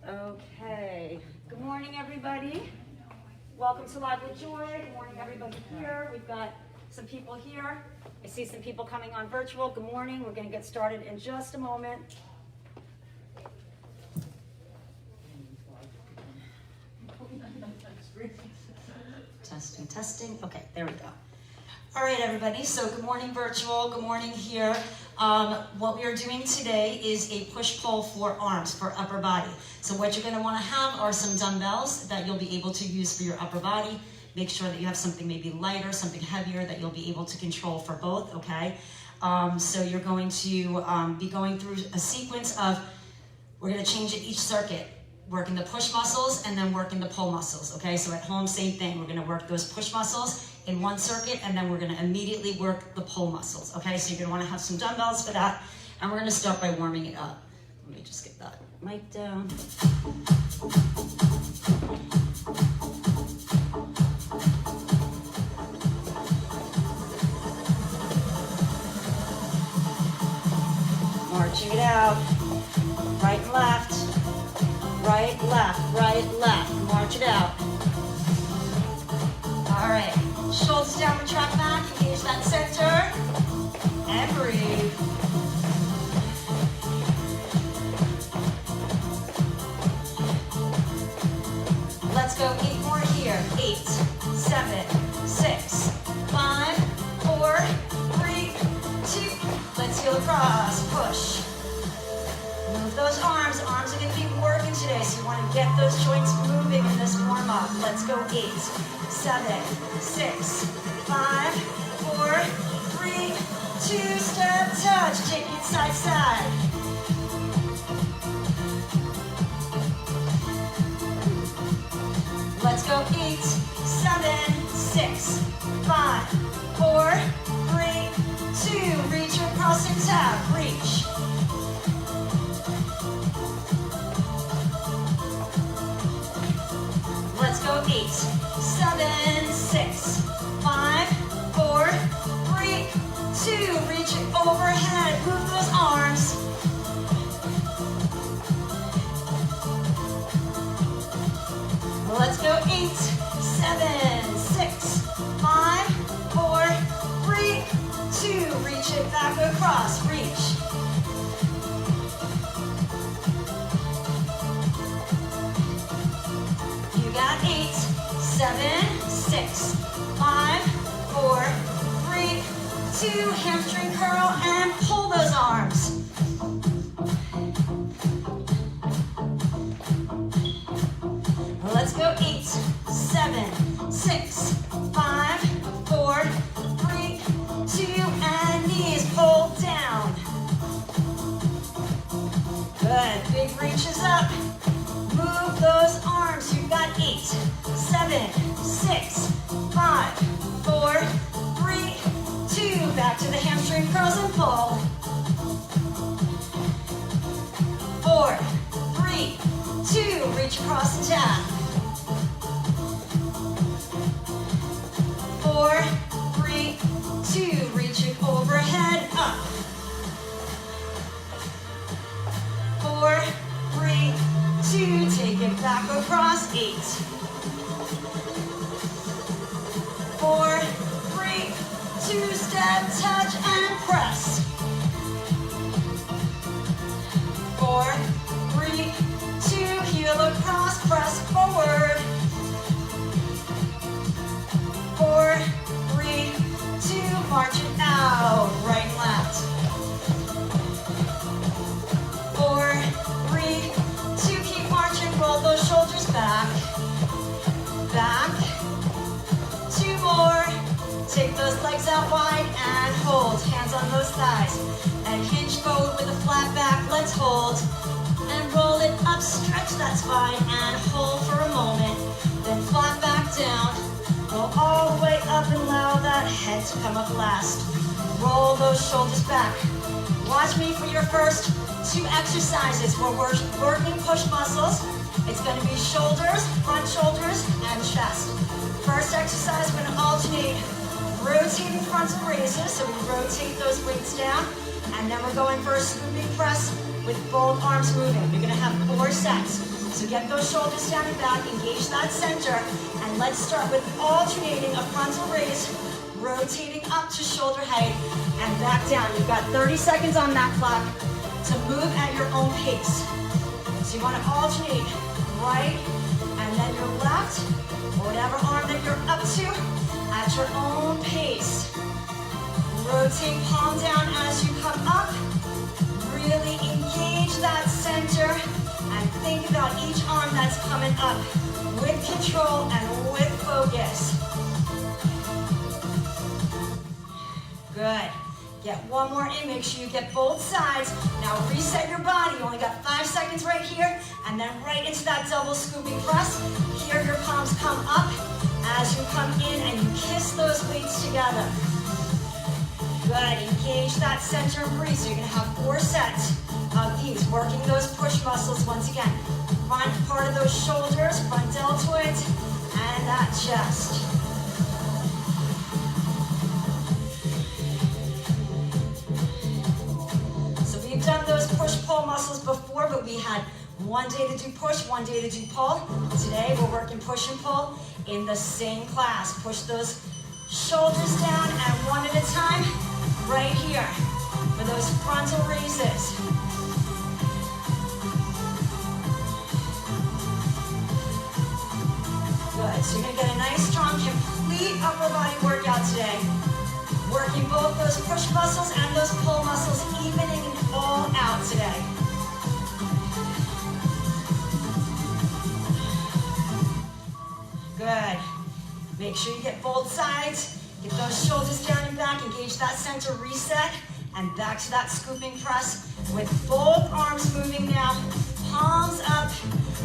Okay, good morning everybody. Welcome to Live with Joy. Good morning everybody here. We've got some people here. I see some people coming on virtual. Good morning. We're going to get started in just a moment. Testing, testing. Okay, there we go. All right, everybody. So good morning, virtual. Good morning here. What we are doing today is a push-pull for arms, for upper body. So what you're going to want to have are some dumbbells that you'll be able to use for your upper body. Make sure that you have something maybe lighter, something heavier that you'll be able to control for both, okay? So you're going to be going through a sequence of, we're going to change it each circuit. Working the push muscles and then working the pull muscles, okay? So at home, same thing. We're gonna work those push muscles in one circuit and then we're gonna immediately work the pull muscles, okay? So you're gonna wanna have some dumbbells for that and we're gonna start by warming it up. Let me just get that mic down. Marching it out, right and left. Right, left, march it out. All right, shoulders down, retract back, engage that center, and breathe. Let's go 8 more here. 8, 7, 6, 5, 4, 3, 2. Let's heel across, push. Move those arms. Arms are going to be working today, so you want to get those joints moving in this warm-up. Let's go 8, 7, 6, 5, 4, 3, 2, step, touch. Take it side, side. Let's go 8, 7, 6, 5, 4, 3, 2. Reach across and tap. Reach. Let's go 8, 7, 6, 5, 4, 3, 2. Reach it overhead. Move those arms. Let's go 8, 7, 6, 5, 4, 3, 2. Reach it back across. Reach. Got 8, 7, 6, 5, 4, 3, 2. Hamstring curl and pull those arms. Let's go 8, 7, 6, 5, 4, 3, 2, and knees pull down. Good. Big reaches up. Move those arms. You've got 8, 7, 6, 5, 4, 3, 2. Back to the hamstring curls and pull. 4, 3, 2. Reach across and tap. 4, 3, 2. Reach it overhead, up. 4, 3, 2, take it back across, 8, 4, 3, 2, step, touch, and press. 4, 3, 2, heel across, press forward. 4, 3, 2, march it out, right and left. 4, 3, 2, keep marching, roll those shoulders back, back, 2 more, take those legs out wide and hold, hands on those thighs, and hinge forward with a flat back, let's hold, and roll it up, stretch that spine, and hold for a moment, then flat back down, go all the way up and allow that head to come up last, roll those shoulders back, watch me for your first 2 exercises where we're working push muscles. It's going to be shoulders, front shoulders, and chest. First exercise, we're going to alternate rotating frontal raises, so we rotate those weights down, and then we're going for a scooping press with both arms moving. We're going to have 4 sets. So get those shoulders down and back, engage that center, and let's start with alternating a frontal raise, rotating up to shoulder height, and back down. You've got 30 seconds on that clock to move at your own pace. So you want to alternate right and then your left, whatever arm that you're up to, at your own pace. Rotate palm down as you come up. Really engage that center and think about each arm that's coming up with control and with focus. Good. Get one more in, make sure you get both sides. Now reset your body, you only got 5 seconds right here, and then right into that double scooping press. Here your palms come up as you come in and you kiss those weights together. Good, engage that center and breathe. So you're gonna have 4 sets of these, working those push muscles once again. Front part of those shoulders, front deltoids, and that chest. We've done those push-pull muscles before, but we had one day to do push, one day to do pull. Today, we're working push and pull in the same class. Push those shoulders down and one at a time, right here, for those frontal raises. Good, so you're gonna get a nice, strong, complete upper body workout today. Working both those push muscles and those pull muscles, evening it all out today. Good. Make sure you get both sides. Get those shoulders down and back. Engage that center, reset, and back to that scooping press with both arms moving now. Palms up,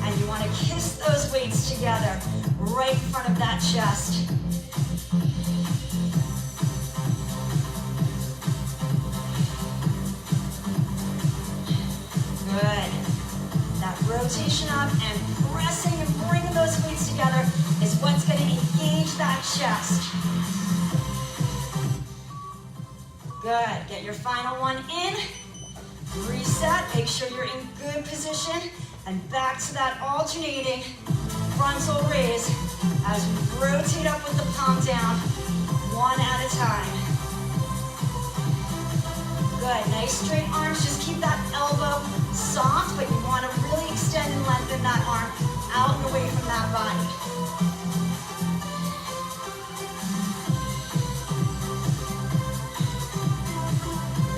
and you want to kiss those weights together right in front of that chest. Good. That rotation up and pressing and bringing those weights together is what's going to engage that chest. Good. Get your final one in. Reset. Make sure you're in good position. And back to that alternating frontal raise as we rotate up with the palm down, one at a time. Good, nice straight arms. Just keep that elbow soft, but you want to really extend and lengthen that arm out and away from that body.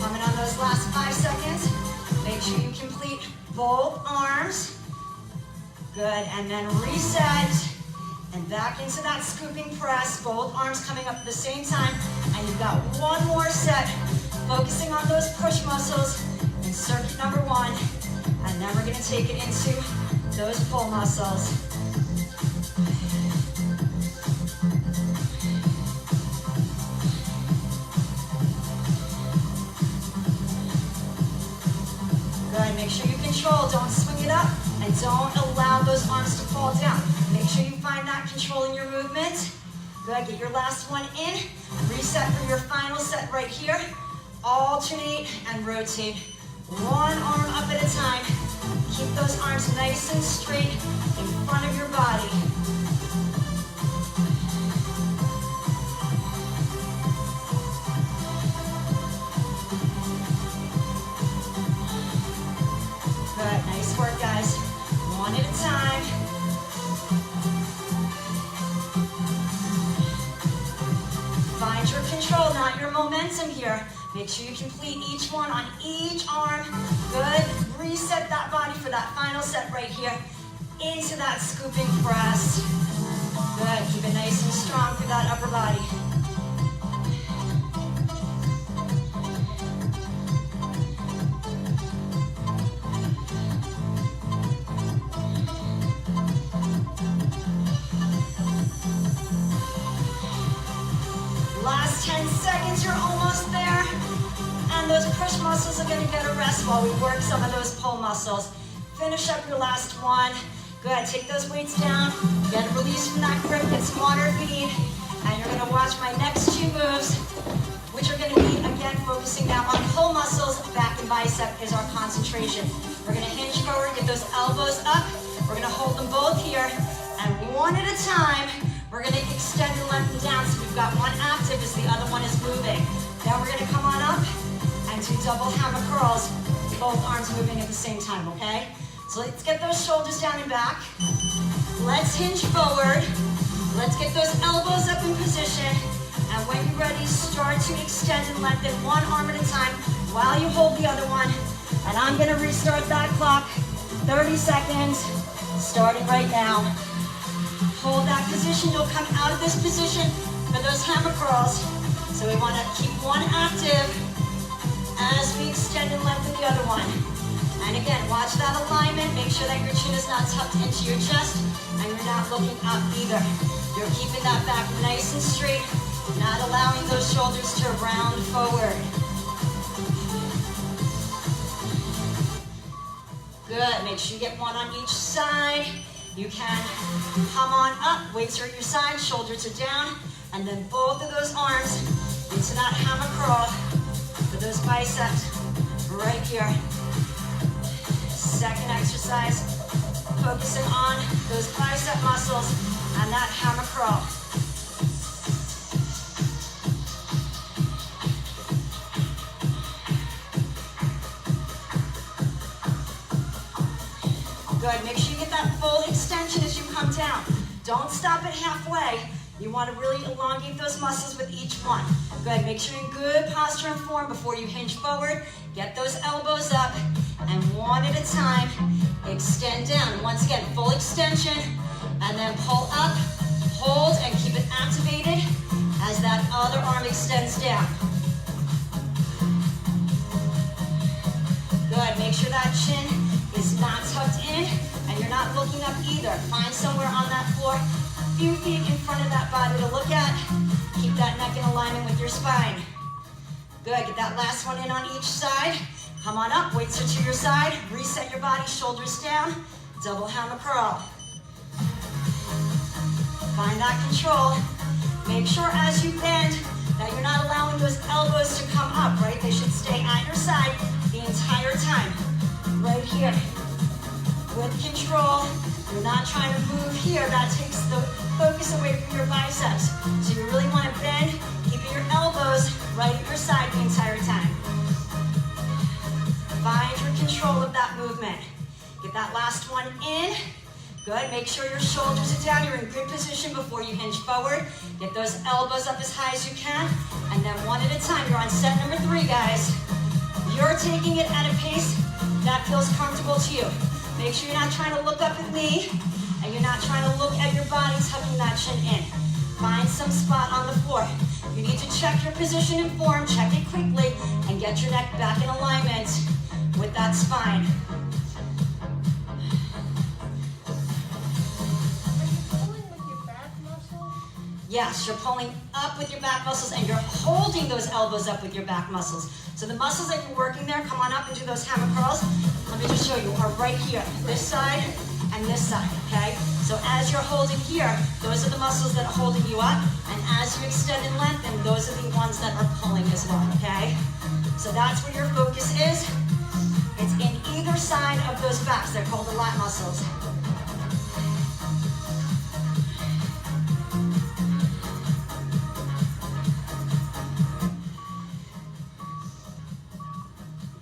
Coming on those last 5 seconds. Make sure you complete both arms. Good, and then reset. And back into that scooping press. Both arms coming up at the same time. And you've got one more set. Focusing on those push muscles in circuit number 1, and then we're going to take it into those pull muscles. Good, make sure you control, don't swing it up, and don't allow those arms to fall down. Make sure you find that control in your movement. Good, get your last one in, reset for your final set right here. Alternate and rotate. One arm up at a time. Keep those arms nice and straight in front of your body. Good, nice work, guys. One at a time. Find your control, not your momentum here. Make sure you complete each one on each arm. Good. Reset that body for that final set right here. Into that scooping press. Good. Keep it nice and strong through that upper body. Last 10 seconds, you're almost there. And those push muscles are gonna get a rest while we work some of those pull muscles. Finish up your last one. Good, take those weights down, get a release from that grip, get some water if you need. And you're gonna watch my next 2 moves, which are gonna be, again, focusing now on pull muscles. Back and bicep is our concentration. We're gonna hinge forward, get those elbows up, We're gonna hold them both here, and one at a time, we're gonna extend and lengthen down so we've got one active as the other one is moving. Now we're gonna come on up and do double hammer curls, both arms moving at the same time, okay? So let's get those shoulders down and back. Let's hinge forward. Let's get those elbows up in position. And when you're ready, start to extend and lengthen one arm at a time while you hold the other one. And I'm gonna restart that clock. 30 seconds, starting right now. Hold that position. You'll come out of this position for those hammer curls. So we wanna keep one active as we extend and lengthen the other one. And again, watch that alignment. Make sure that your chin is not tucked into your chest and you're not looking up either. You're keeping that back nice and straight, not allowing those shoulders to round forward. Good, make sure you get one on each side. You can come on up, weights are at your side, shoulders are down, and then both of those arms into that hammer curl for those biceps right here. Second exercise, focusing on those bicep muscles and that hammer curl. Good, make sure you get that full extension as you come down. Don't stop it halfway. You want to really elongate those muscles with each one. Good, make sure you're in good posture and form before you hinge forward. Get those elbows up, and one at a time, extend down. Once again, full extension, and then pull up, hold, and keep it activated as that other arm extends down. Good, make sure that chin is not tucked in, and you're not looking up either. Find somewhere on that floor, a few feet in front of that body to look at. Keep that neck in alignment with your spine. Good, get that last one in on each side. Come on up, weights are to your side. Reset your body, shoulders down. Double hammer curl. Find that control. Make sure as you bend that you're not allowing those elbows to come up, right? They should stay at your side the entire time. Right here. With control. You're not trying to move here. That takes the focus away from your biceps. So you really want to bend, keeping your elbows right at your side the entire time. Find your control of that movement. Get that last one in. Good, make sure your shoulders are down. You're in good position before you hinge forward. Get those elbows up as high as you can. And then one at a time. You're on set number 3, guys. You're taking it at a pace that feels comfortable to you. Make sure you're not trying to look up at me, and you're not trying to look at your body tucking that chin in. Find some spot on the floor. You need to check your position and form, check it quickly, and get your neck back in alignment with that spine. Yes, you're pulling up with your back muscles and you're holding those elbows up with your back muscles. So the muscles that you're working there, come on up and do those hammer curls. Let me just show you, are right here, this side and this side, okay? So as you're holding here, those are the muscles that are holding you up, and as you extend and lengthen, those are the ones that are pulling as well, okay? So that's where your focus is. It's in either side of those backs. They're called the lat muscles.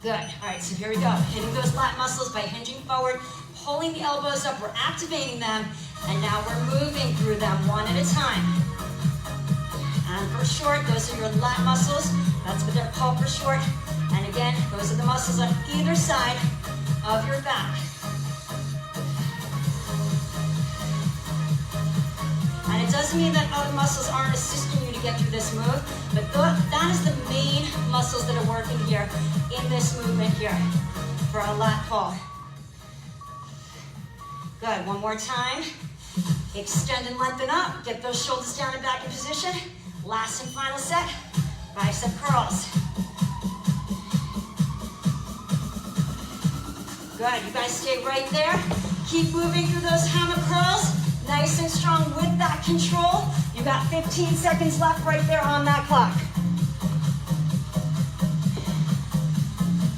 Good, all right, so here we go. Hitting those lat muscles by hinging forward, pulling the elbows up, we're activating them, and now we're moving through them one at a time. And for short, those are your lat muscles. That's what they're called for short. And again, those are the muscles on either side of your back. And it doesn't mean that other muscles aren't assisting you to get through this move, but that is the main muscles that are working here in this movement here for a lat pull. Good, one more time. Extend and lengthen up. Get those shoulders down and back in position. Last and final set, bicep curls. Good, you guys stay right there. Keep moving through those hammer curls. Nice and strong with that control. You got 15 seconds left right there on that clock.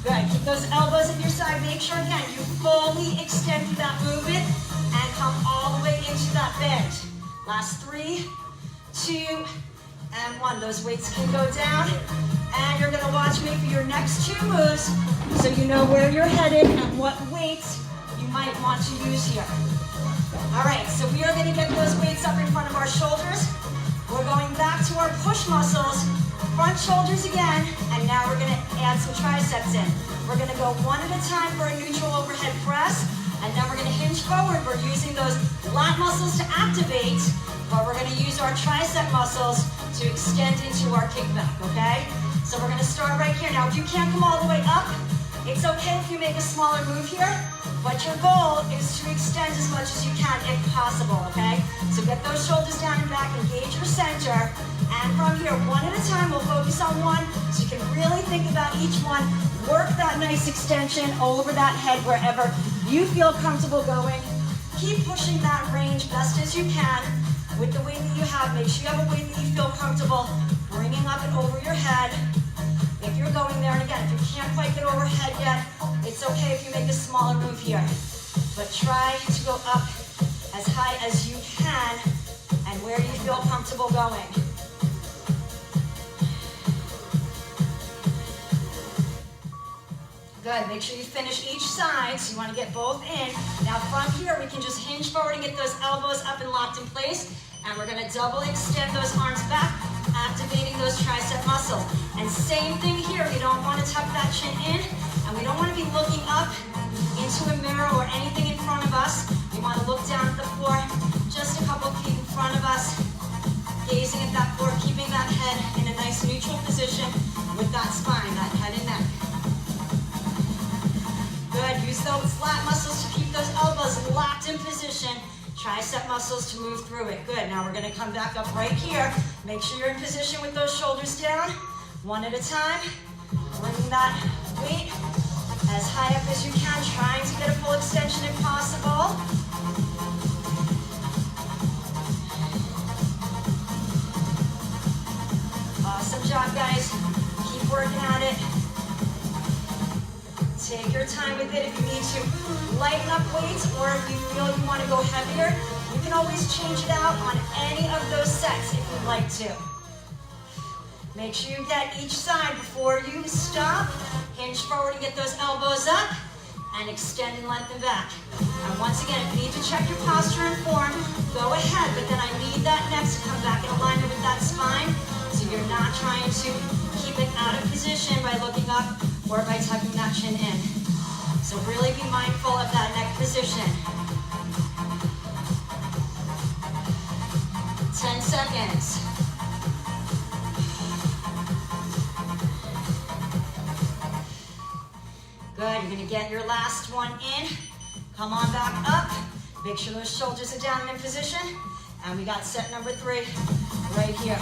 Good, keep those elbows at your side. Make sure, again, you fully extend through that movement. come all the way into that bend. Last 3, 2, and 1. Those weights can go down. And you're gonna watch me for your next 2 moves so you know where you're headed and what weights you might want to use here. All right, so we are gonna get those weights up in front of our shoulders. We're going back to our push muscles, front shoulders again, and now we're gonna add some triceps in. We're gonna go one at a time for a neutral overhead press, and then we're gonna hinge forward. We're using those lat muscles to activate, but we're gonna use our tricep muscles to extend into our kickback, okay? So we're gonna start right here. Now, if you can't come all the way up, it's okay if you make a smaller move here, but your goal is to extend as much as you can if possible, okay? So get those shoulders down and back, engage your center, and from here, one at a time, we'll focus on one, so you can really think about each one, work that nice extension over that head wherever you feel comfortable going. Keep pushing that range best as you can with the weight that you have. Make sure you have a weight that you feel comfortable bringing up and over your head. If you're going there, and again, if you can't quite get overhead yet, it's okay if you make a smaller move here. But try to go up as high as you can and where you feel comfortable going. Good, make sure you finish each side, so you want to get both in. Now from here, we can just hinge forward and get those elbows up and locked in place. And we're gonna double extend those arms back, activating those tricep muscles. And same thing here, we don't wanna tuck that chin in, and we don't wanna be looking up into a mirror or anything in front of us. We wanna look down at the floor, just a couple feet in front of us, gazing at that floor, keeping that head in a nice neutral position with that spine, that head and neck. Good, use those lat muscles to keep those elbows locked in position. Tricep muscles to move through it. Good, now we're gonna come back up right here. Make sure you're in position with those shoulders down. One at a time. Bring that weight as high up as you can, trying to get a full extension if possible. Awesome job, guys. Keep working at it. Take your time with it. If you need to lighten up weights or if you feel you want to go heavier, you can always change it out on any of those sets if you'd like to. Make sure you get each side before you stop. Hinge forward and get those elbows up and extend and lengthen back. And once again, if you need to check your posture and form, go ahead, but then I need that neck to come back in alignment with that spine, so you're not trying to keep it out of position by looking up or by tucking that chin in. So really be mindful of that neck position. 10 seconds. Good, you're gonna get your last one in. Come on back up. Make sure those shoulders are down and in position. And we got set number 3 right here.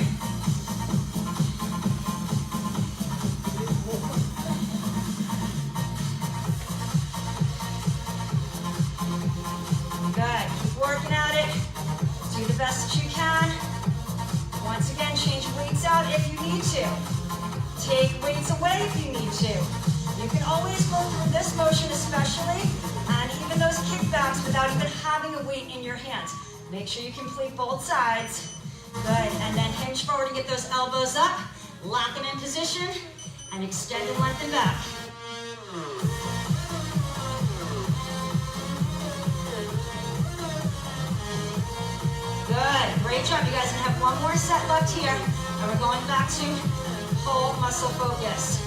Good, keep working at it. Do the best that you can. Once again, change weights out if you need to. Take weights away if you need to. You can always go through this motion especially, and even those kickbacks without even having a weight in your hands. Make sure you complete both sides. Good, and then hinge forward and get those elbows up, lock them in position, and extend and lengthen back. Good, great job. You guys are gonna have one more set left here, and we're going back to whole muscle focus.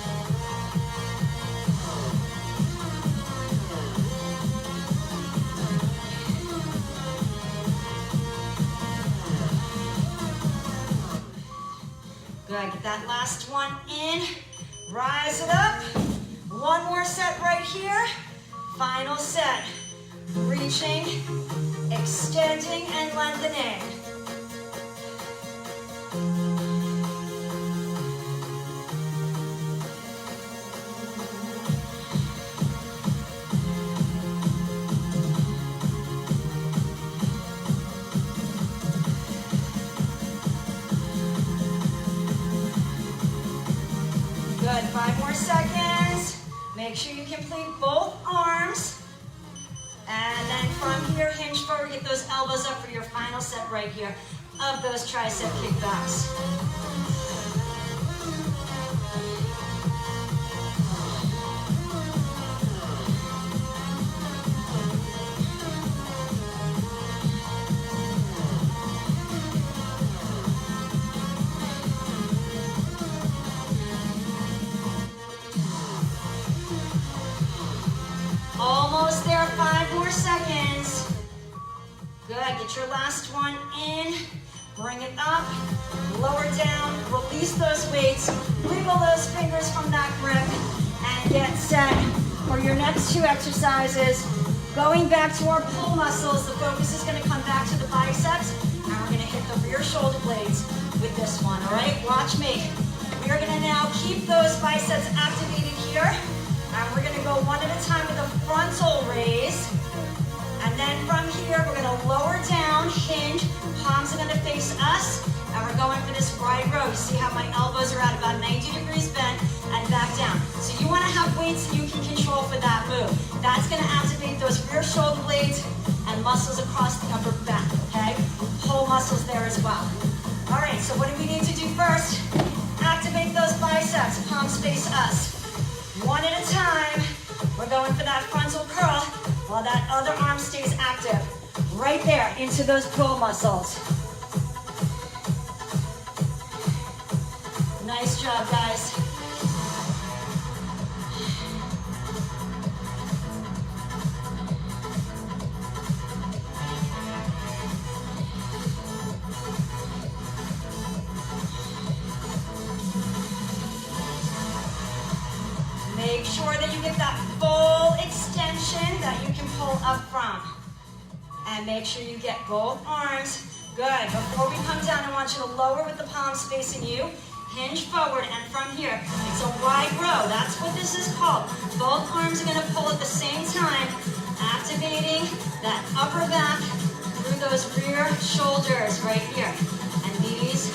Good, get that last one in, rise it up. One more set right here, final set. Reaching, extending, and lengthening. Good, 5 more seconds. Make sure you complete both arms. And then from here, hinge forward, get those elbows up for your final set right here of those tricep kickbacks. Almost there, 5 more seconds. Good, get your last one in. Bring it up, lower down, release those weights, wiggle those fingers from that grip, and get set for your next 2 exercises. Going back to our pull muscles, the focus is gonna come back to the biceps, and we're gonna hit the rear shoulder blades with this one, all right? Watch me. We are gonna now keep those biceps activated here, and we're gonna go one at a time with a frontal raise. And then from here, we're gonna lower down, hinge, palms are gonna face us, and we're going for this wide row. You see how my elbows are at about 90 degrees bent and back down. So you wanna have weights that you can control for that move. That's gonna activate those rear shoulder blades and muscles across the upper back, okay? Pull muscles there as well. All right, so what do we need to do first? Activate those biceps, palms face us. One at a time, we're going for that frontal curl while that other arm stays active. Right there, into those pull muscles. Nice job, guys. Make sure that you get that full extension that you can pull up from. And make sure you get both arms. Good. Before we come down, I want you to lower with the palms facing you. Hinge forward, and from here, it's a wide row. That's what this is called. Both arms are going to pull at the same time, activating that upper back through those rear shoulders right here. And these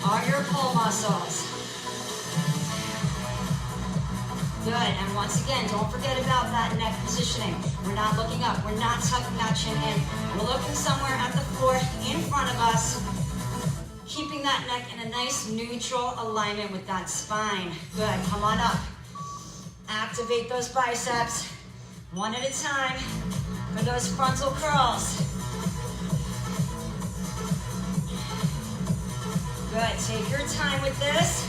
are your pull muscles. Good, and once again, don't forget about that neck positioning. We're not looking up, we're not tucking that chin in. We're looking somewhere at the floor in front of us, keeping that neck in a nice neutral alignment with that spine. Good, come on up. Activate those biceps, one at a time, for those frontal curls. Good, take your time with this.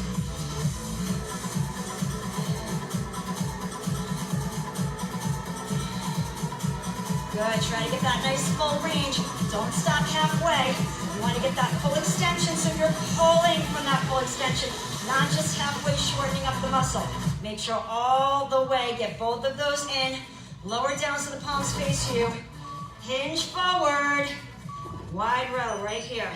Good, try to get that nice full range. Don't stop halfway. You want to get that full extension so you're pulling from that full extension, not just halfway shortening up the muscle. Make sure all the way, get both of those in. Lower down so the palms face you. Hinge forward. Wide row right here.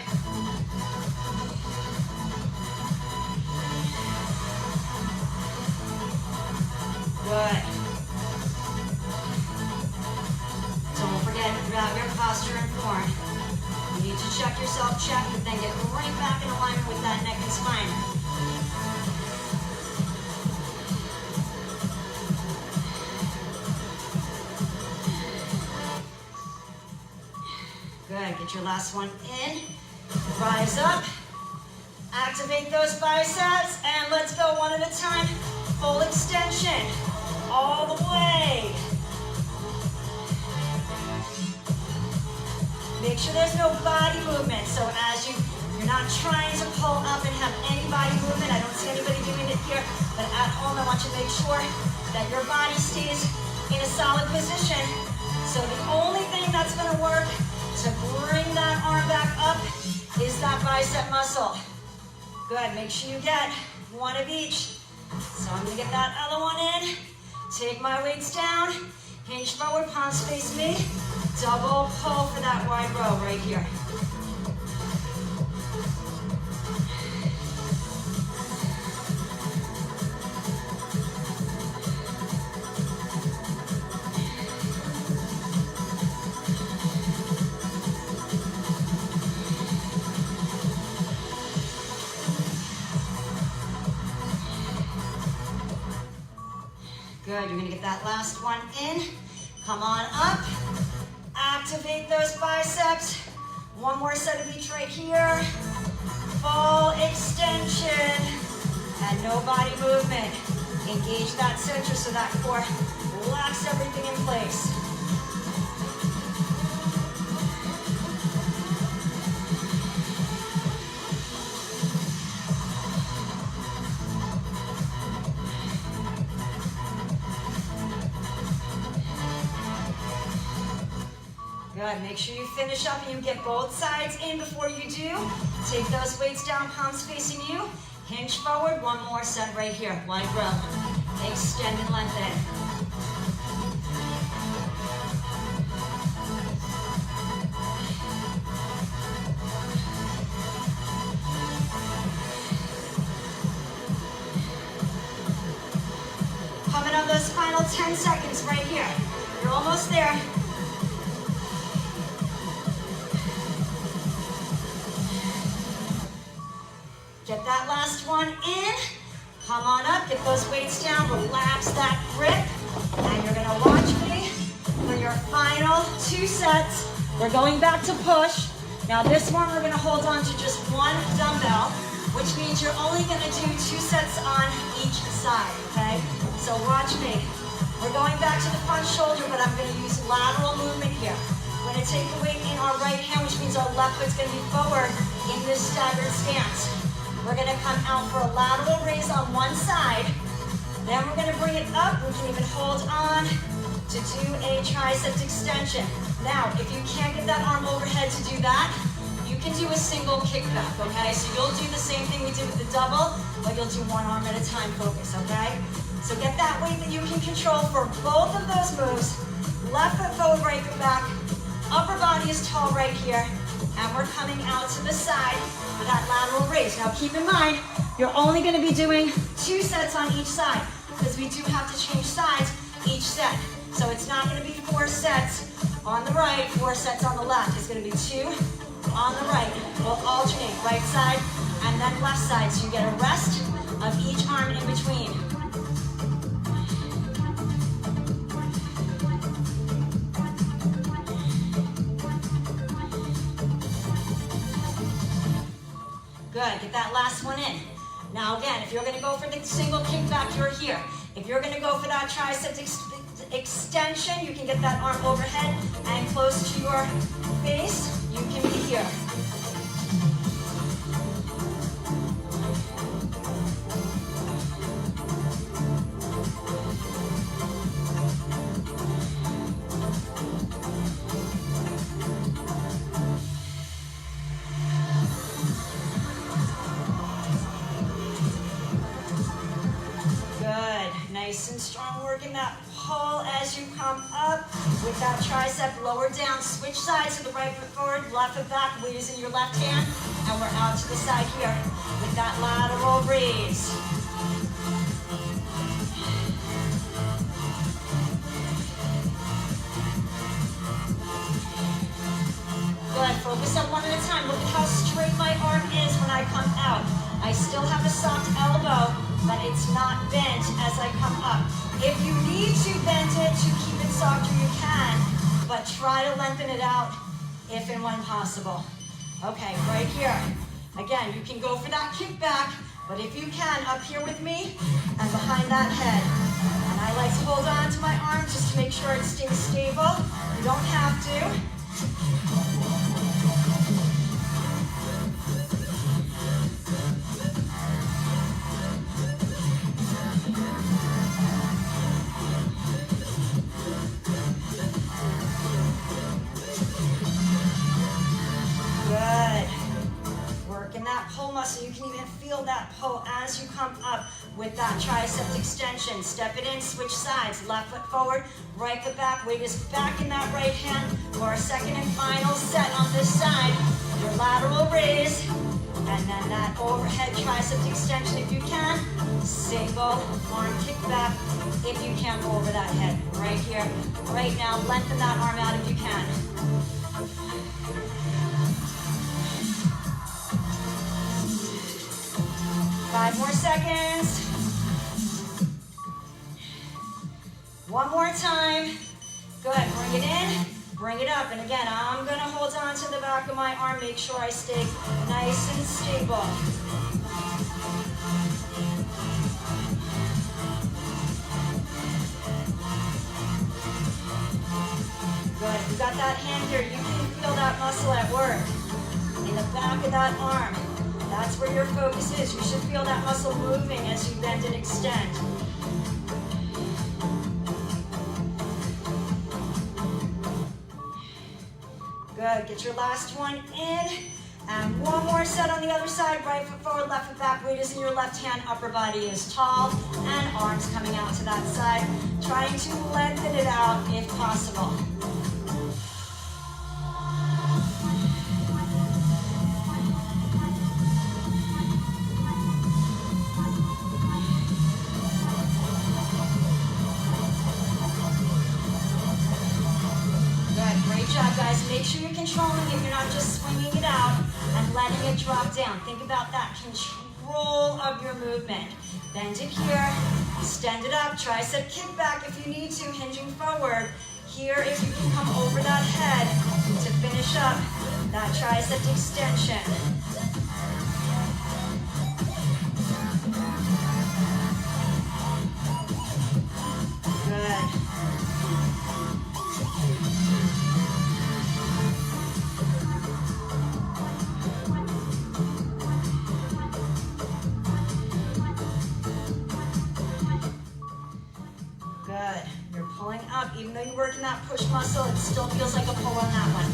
Good. Don't forget about your posture and form. You need to check yourself, check, but then get right back in alignment with that neck and spine. Good, get your last one in. Rise up. Activate those biceps, and let's go one at a time. Full extension, all the way. Make sure there's no body movement. So as you're not trying to pull up and have any body movement. I don't see anybody doing it here, but at home I want you to make sure that your body stays in a solid position. So the only thing that's gonna work to bring that arm back up is that bicep muscle. Good, make sure you get one of each. So I'm gonna get that other one in. Take my weights down, hinge forward, palms face me. Double pull for that wide row right here. Good, you're gonna get that last one in. Come on up. activate those biceps. One more set of each right here. Full extension and no body movement. Engage that center so that core locks everything in place. Good, make sure you finish up and you get both sides in before you do. Take those weights down, palms facing you. Hinge forward, one more set right here. Wide row. Extend and lengthen. Coming on those final 10 seconds right here. You're almost there. Get that last one in. Come on up, get those weights down, relax that grip. And you're gonna watch me for your final 2 sets. We're going back to push. Now this one, we're gonna hold on to just one dumbbell, which means you're only gonna do 2 sets on each side, okay? So watch me. We're going back to the front shoulder, but I'm gonna use lateral movement here. We're gonna take the weight in our right hand, which means our left foot's gonna be forward in this staggered stance. We're gonna come out for a lateral raise on one side. Then we're gonna bring it up. We can even hold on to do a tricep extension. Now, if you can't get that arm overhead to do that, you can do a single kickback, okay? So you'll do the same thing we did with the double, but you'll do one arm at a time focus, okay? So get that weight that you can control for both of those moves. Left foot forward, right foot back. Upper body is tall right here. And we're coming out to the side for that lateral raise. Now keep in mind, you're only gonna be doing 2 sets on each side because we do have to change sides each set. So it's not gonna be 4 sets on the right, 4 sets on the left. It's gonna be 2 on the right. We'll alternate right side and then left side so you get a rest of each arm in between. Good, get that last one in. Now again, if you're gonna go for the single kickback, you're here. If you're gonna go for that tricep extension, you can get that arm overhead and close to your face. You can be here. Nice and strong, working that pull as you come up with that tricep, lower down, switch sides to the right foot forward, left foot back, weight is in your left hand, and we're out to the side here with that lateral raise. Good, focus on one at a time. Look at how straight my arm is when I come out. I still have a soft elbow, but it's not bent as I come up. If you need to bend it to keep it softer, you can, but try to lengthen it out if and when possible. Okay, right here. Again, you can go for that kickback, but if you can, up here with me and behind that head. And I like to hold on to my arm just to make sure it stays stable. You don't have to. Pull muscle, you can even feel that pull as you come up with that tricep extension. Step it in, switch sides, left foot forward, right foot back, weight is back in that right hand for our second and final set on this side. Your lateral raise, and then that overhead tricep extension if you can. Single arm kick back if you can't go over that head. Right here, right now, lengthen that arm out if you can. 5 more seconds. One more time. Good, bring it in, bring it up. And again, I'm gonna hold on to the back of my arm, make sure I stay nice and stable. Good, you got that hand here, you can feel that muscle at work. In the back of that arm, that's where your focus is. You should feel that muscle moving as you bend and extend. Good, get your last one in. And one more set on the other side, right foot forward, left foot back, weight is in your left hand, upper body is tall, and arms coming out to that side. Trying to lengthen it out if possible. Great job, guys. Make sure you're controlling it. You're not just swinging it out and letting it drop down. Think about that control of your movement. Bend it here, extend it up, tricep kick back if you need to, hinging forward. Here, if you can come over that head to finish up that tricep extension. Good. Even though you're working that push muscle, it still feels like a pull on that one.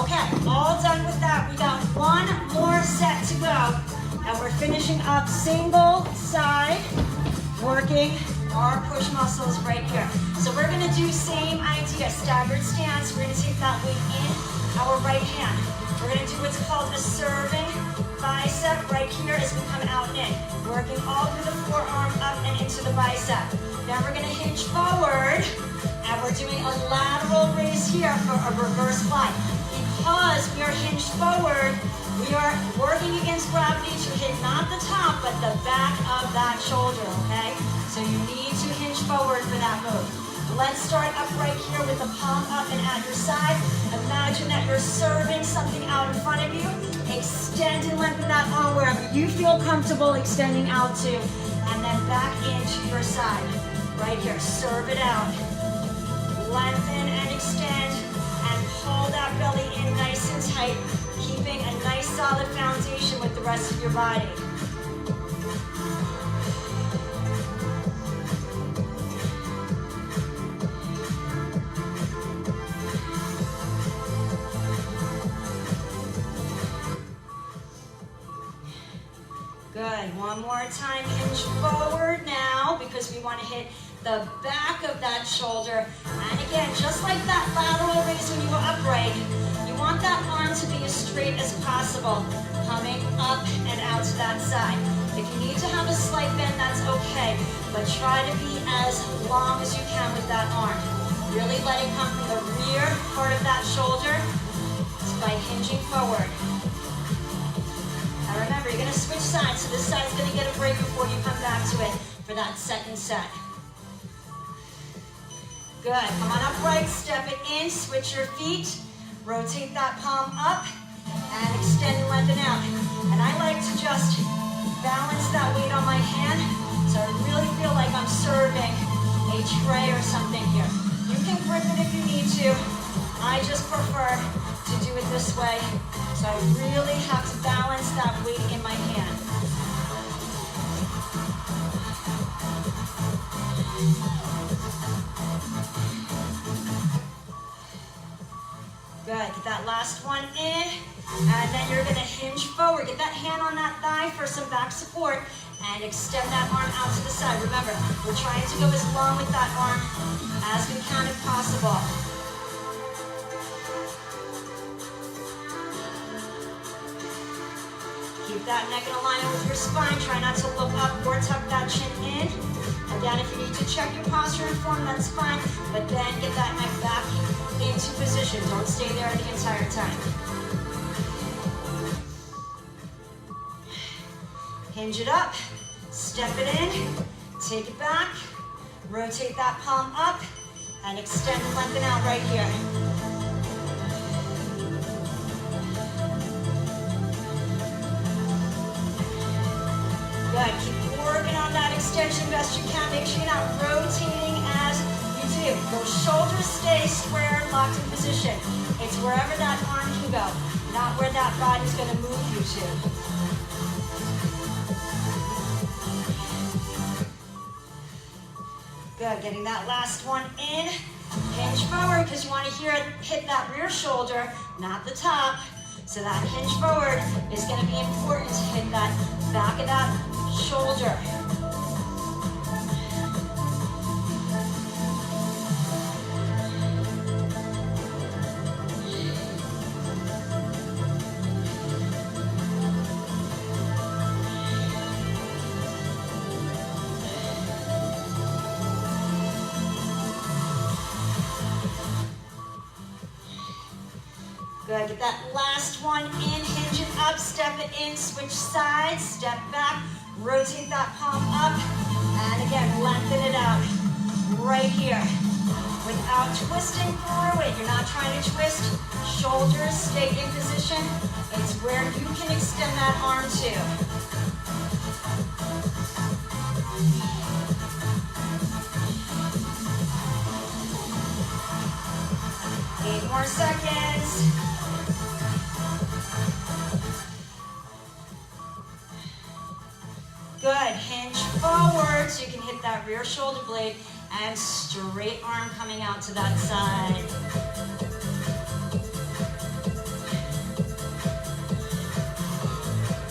Okay, all done with that. We got one more set to go. And we're finishing up single side, working our push muscles right here. So we're gonna do same idea, staggered stance. We're gonna take that weight in our right hand. We're gonna do what's called a serving bicep right here as we come out and in. Working all through the forearm up and into the bicep. Now we're gonna hinge forward. And we're doing a lateral raise here for a reverse fly. Because we are hinged forward, we are working against gravity to hit not the top, but the back of that shoulder, okay? So you need to hinge forward for that move. Let's start up right here with the palm up and at your side. Imagine that you're serving something out in front of you. Extend and lengthen that arm wherever you feel comfortable extending out to. And then back into your side. Right here, serve it out. Lengthen and extend and pull that belly in nice and tight, keeping a nice solid foundation with the rest of your body. Good, one more time, hinge forward now because we want to hit the back of that shoulder. And again, just like that lateral raise when you go upright, you want that arm to be as straight as possible, coming up and out to that side. If you need to have a slight bend, that's okay, but try to be as long as you can with that arm. Really let it come from the rear part of that shoulder by hinging forward. Now remember, you're gonna switch sides, so this side's gonna get a break before you come back to it for that second set. Good, come on upright, step it in, switch your feet, rotate that palm up, and extend and lengthen out. And I like to just balance that weight on my hand, so I really feel like I'm serving a tray or something here. You can grip it if you need to. I just prefer to do it this way, so I really have to balance that weight in my hand. Good, get that last one in, and then you're gonna hinge forward. Get that hand on that thigh for some back support, and extend that arm out to the side. Remember, we're trying to go as long with that arm as we can if possible. Keep that neck in alignment with your spine. Try not to look up or tuck that chin in. Again, if you need to check your posture and form, that's fine, but then get that neck back into position. Don't stay there the entire time. Hinge it up, step it in, take it back, rotate that palm up, and extend and lengthen out right here. extension best you can. Make sure you're not rotating as you do. Those shoulders stay square, locked in position. It's wherever that arm can go, not where that body's going to move you to. Good, getting that last one in. Hinge forward because you want to hit that rear shoulder, not the top. So that hinge forward is going to be important to hit that back of that shoulder. Good, get that last one in, hinge it up, step it in, switch sides, step back, rotate that palm up, and again, lengthen it out right here. Without twisting through it, you're not trying to twist, shoulders stay in position. It's where you can extend that arm to. 8 more seconds. Good, hinge forward so you can hit that rear shoulder blade and straight arm coming out to that side.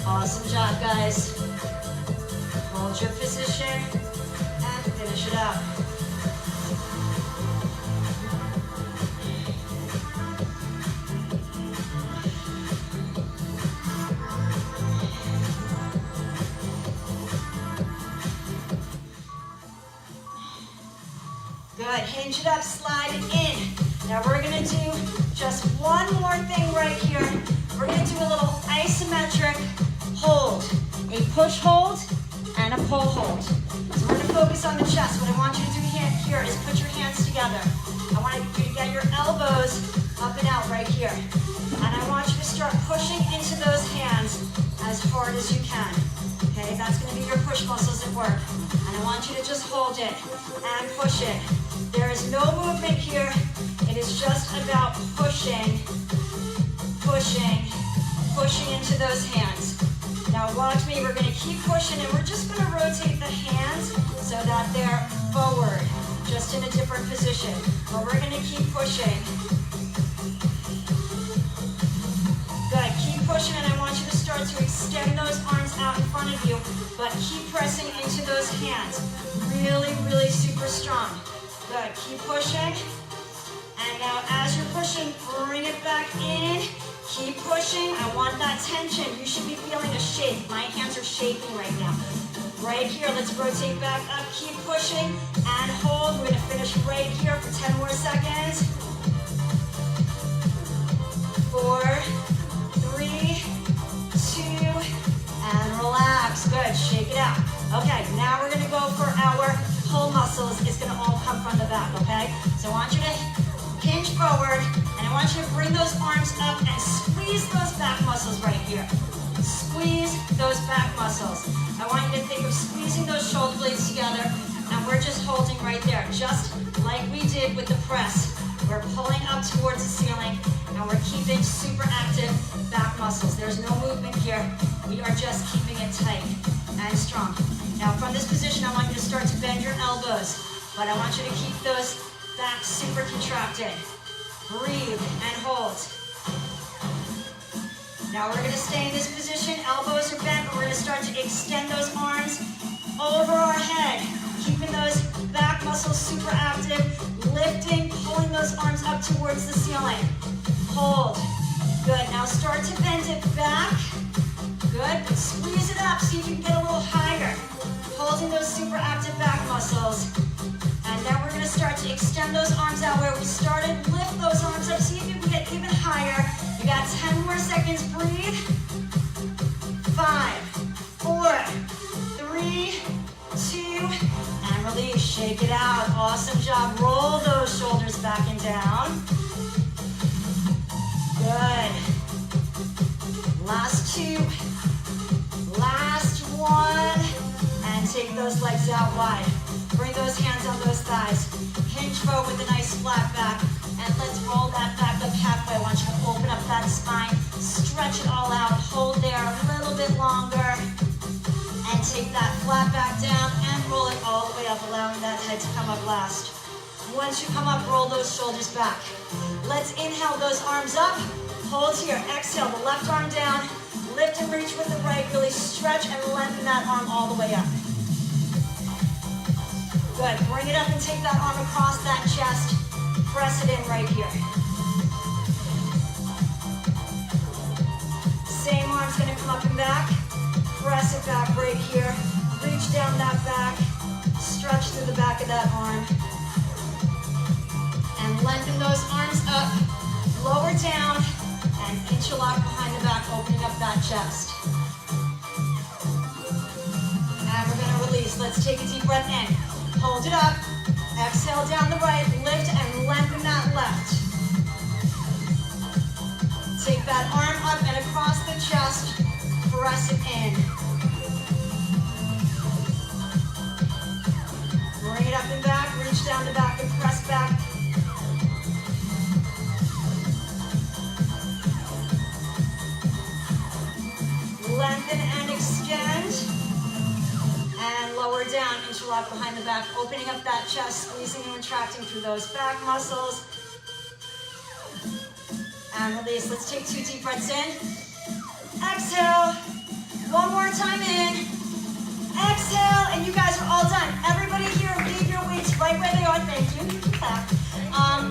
Awesome job, guys. Hold your position and finish it up. Good, hinge it up, slide it in. Now we're gonna do just one more thing right here. We're gonna do a little isometric hold. A push hold and a pull hold. So we're gonna focus on the chest. What I want you to do here is put your hands together. I want you to get your elbows up and out right here. And I want you to start pushing into those hands as hard as you can. Okay, that's gonna be your push muscles at work. And I want you to just hold it and push it. There is no movement here. It is just about pushing, pushing, pushing into those hands. Now watch me, we're gonna keep pushing and we're just gonna rotate the hands so that they're forward, just in a different position. But we're gonna keep pushing. Good, keep pushing and I want you to start to extend those arms out in front of you, but keep pressing into those hands. Really, really super strong. Good, keep pushing. And now as you're pushing, bring it back in. Keep pushing. I want that tension. You should be feeling a shake. My hands are shaking right now. Right here, let's rotate back up. Keep pushing and hold. We're gonna finish right here for 10 more seconds. 4, 3, 2, and relax. Good, shake it out. Okay, now we're gonna go for our pull muscles. It's gonna all come from the back, okay? So I want you to hinge forward, and I want you to bring those arms up and squeeze those back muscles right here. Squeeze those back muscles. I want you to think of squeezing those shoulder blades together, and we're just holding right there, just like we did with the press. We're pulling up towards the ceiling, and we're keeping super active back muscles. There's no movement here. We are just keeping it tight and strong. Now from this position, I want you to start to bend your elbows, but I want you to keep those back super contracted. Breathe and hold. Now we're gonna stay in this position. Elbows are bent, but we're gonna start to extend those arms over our head. Keeping those back muscles super active. Lifting, pulling those arms up towards the ceiling. Hold. Good, now start to bend it back. Good, but squeeze it up, see if you can get a little higher. Holding those super active back muscles. And now we're gonna start to extend those arms out where we started. Lift those arms up, see if you can get even higher. You got 10 more seconds, breathe. 5, 4, 3, 2, and release, shake it out. Awesome job, roll those shoulders back and down. Good. Last 2, last 1, and take those legs out wide. Bring those hands on those thighs. Hinge forward with a nice flat back. And let's roll that back up halfway. I want you to open up that spine. Stretch it all out. Hold there a little bit longer. And take that flat back down and roll it all the way up, allowing that head to come up last. Once you come up, roll those shoulders back. Let's inhale those arms up. Hold here. Exhale, the left arm down. Lift and reach with the right. Really stretch and lengthen that arm all the way up. Good. Bring it up and take that arm across that chest. Press it in right here. Same arm's going to come up and back. Press it back right here. Reach down that back. Stretch through the back of that arm. And lengthen those arms up. Lower down. And interlock behind the back, opening up that chest. And we're going to release. Let's take a deep breath in. Hold it up. Exhale down the right. Lift and lengthen that left. Take that arm up and across the chest. Press it in. Bring it up and back. Reach down the back and press back. Lengthen and extend. And lower down, interlock behind the back, opening up that chest, squeezing and retracting through those back muscles. And release. Let's take 2 deep breaths in. Exhale. One more time in. Exhale. And you guys are all done. Everybody here, leave your weights right where they are. Thank you. You can clap.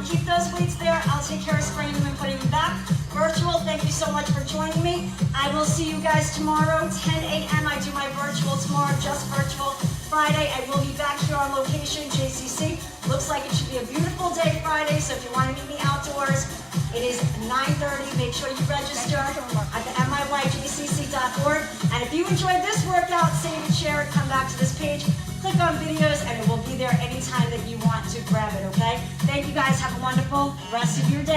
Keep those weights there. I'll take care of spraying them and putting them back. Virtual, thank you so much for joining me. I will see you guys tomorrow, 10 a.m. I do my virtual tomorrow, just virtual. Friday, I will be back here on location, JCC. Looks like it should be a beautiful day Friday, so if you want to meet me outdoors, it is 9:30. Make sure you register at the miyjcc.org. And if you enjoyed this workout, save and share it, come back to this page, click on videos, and it will be there anytime that you want to grab it, okay? Thank you guys. Have a wonderful rest of your day.